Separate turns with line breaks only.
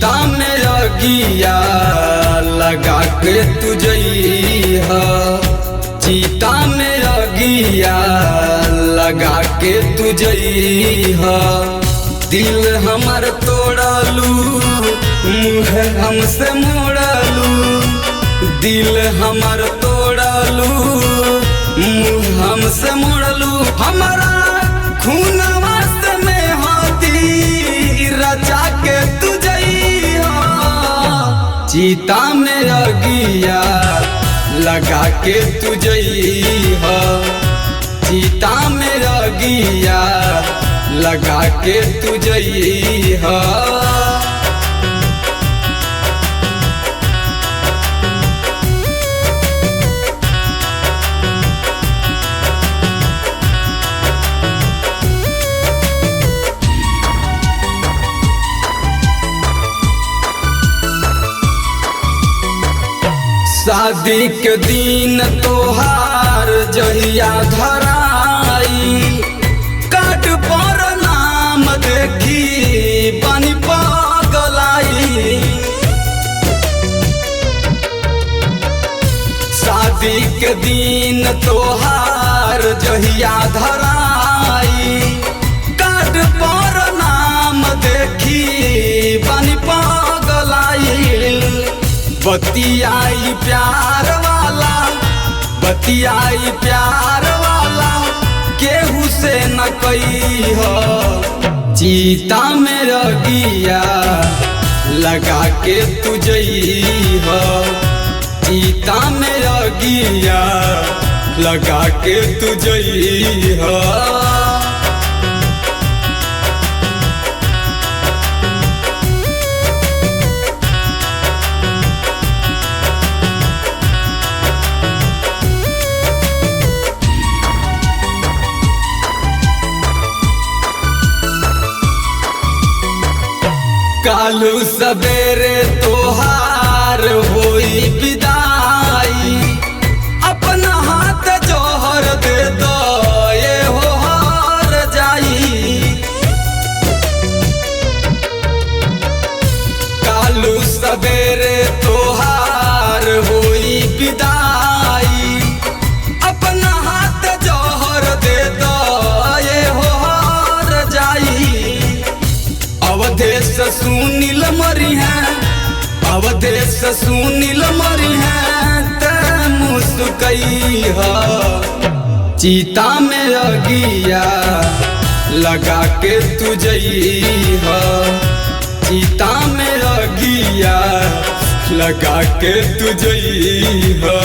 चीता में अगिया लगा के तुझैहा, चीता में अगिया लगा के तुझैहा। दिल हमर तोड़लू मुँह हमसे मोड़लू, दिल हमर तोड़लू मुँह हमसे मोड़लू। हमारा खूनवा से में हाथी रचा के तुझैहा, चीता में अगिया लगा के तुझैहा, चीता में अगिया लगा के तुझैहा। शादी के दिन तोहार जहिया धराई, काट पर नाम देखी बनी पगलाई। शादी के दिन तोहार जहिया धराई, काट पर नाम देखी बनी पगलाई। बतियाई प्यार वाला, बतियाई प्यार वाला केहू से न कहिहा, चीता में अगिया लगा के तुझैहा, चीता में अगिया लगा के तुझैहा। कालू सवेरे तोहार होई विदाई, अपना हाथ जोहर दे दो ये हो हार जाई। कालू सवेरे तोहार होई विदाई, अपना हाथ जोहर दे दो ये हो हार जाई। अवधेश सुनील मरी है, अवधेश सुनील मरी है ते मुस्कैहा, चीता में अगिया लगा के तुझैहा, चीता में अगिया लगा के तुझैहा।